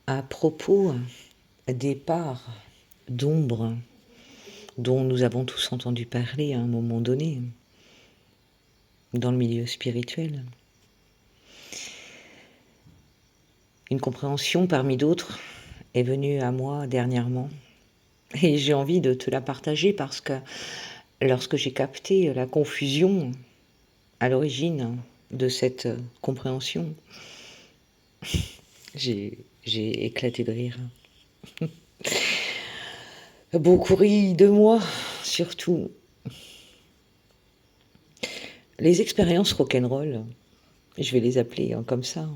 À propos des parts d'ombre dont nous avons tous entendu parler à un moment donné dans le milieu spirituel, une compréhension parmi d'autres est venue à moi dernièrement et j'ai envie de te la partager parce que lorsque j'ai capté la confusion à l'origine de cette compréhension, j'ai éclaté de rire. Beaucoup ri de moi, surtout. Les expériences rock'n'roll, je vais les appeler comme ça,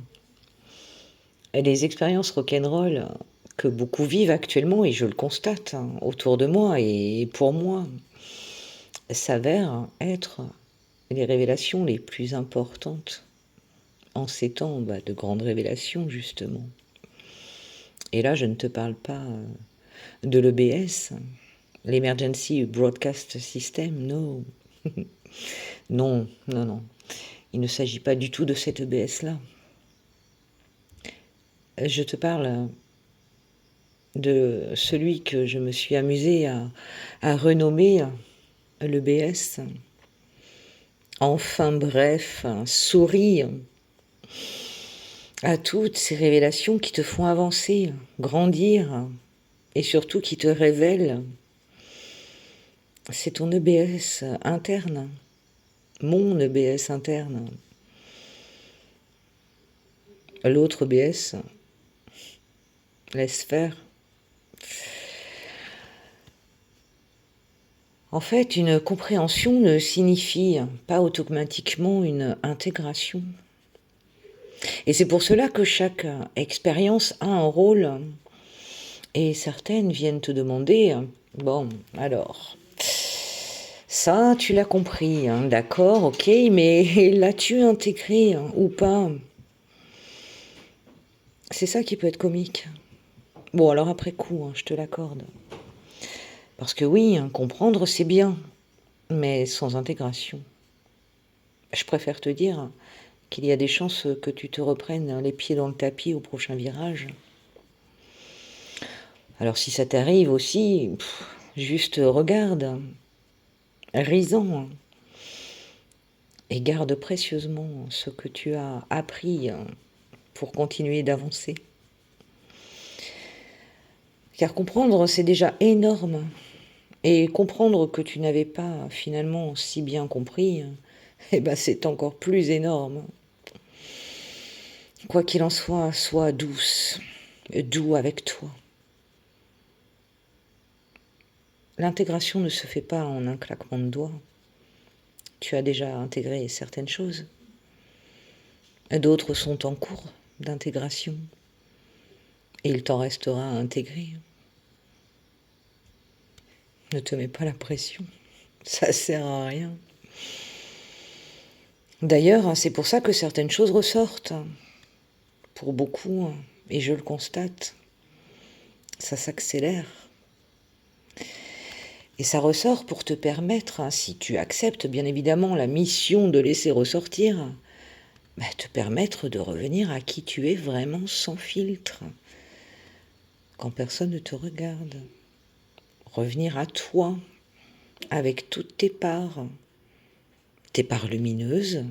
les expériences rock'n'roll que beaucoup vivent actuellement, et je le constate autour de moi et pour moi, s'avèrent être les révélations les plus importantes en ces temps de grandes révélations, justement. Et là, je ne te parle pas de l'EBS, l'Emergency Broadcast System, non. Non, non, non. Il ne s'agit pas du tout de cet EBS-là. Je te parle de celui que je me suis amusée à renommer l'EBS. Enfin bref, souris à toutes ces révélations qui te font avancer, grandir, et surtout qui te révèlent. C'est ton EBS interne, mon EBS interne. L'autre EBS, laisse faire. En fait, une compréhension ne signifie pas automatiquement une intégration. Et c'est pour cela que chaque expérience a un rôle. Et certaines viennent te demander, bon, alors, ça, tu l'as compris, hein, d'accord, ok, mais l'as-tu intégré ou pas? C'est ça qui peut être comique. Bon, alors après coup, je te l'accorde. Parce que oui, comprendre, c'est bien, mais sans intégration. Je préfère te dire qu'il y a des chances que tu te reprennes les pieds dans le tapis au prochain virage. Alors si ça t'arrive aussi, juste regarde, risant, et garde précieusement ce que tu as appris pour continuer d'avancer. Car comprendre, c'est déjà énorme. Et comprendre que tu n'avais pas finalement si bien compris, eh ben c'est encore plus énorme. Quoi qu'il en soit, sois douce, doux avec toi. L'intégration ne se fait pas en un claquement de doigts. Tu as déjà intégré certaines choses. D'autres sont en cours d'intégration. Et il t'en restera à intégrer. Ne te mets pas la pression. Ça sert à rien. D'ailleurs, c'est pour ça que certaines choses ressortent. Pour beaucoup, et je le constate, ça s'accélère. Et ça ressort pour te permettre, si tu acceptes bien évidemment la mission de laisser ressortir, te permettre de revenir à qui tu es vraiment sans filtre, quand personne ne te regarde. Revenir à toi, avec toutes tes parts lumineuses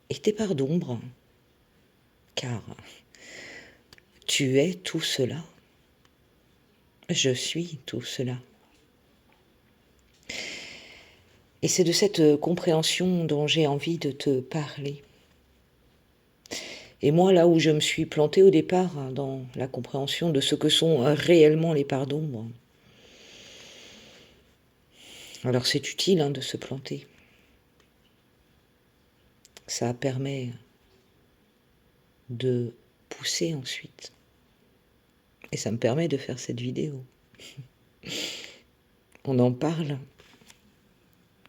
et tes parts d'ombre, car tu es tout cela. Je suis tout cela. Et c'est de cette compréhension dont j'ai envie de te parler. Et moi, là où je me suis plantée au départ, dans la compréhension de ce que sont réellement les parts d'ombre, alors c'est utile de se planter. Ça permet de pousser ensuite. Et ça me permet de faire cette vidéo. On en parle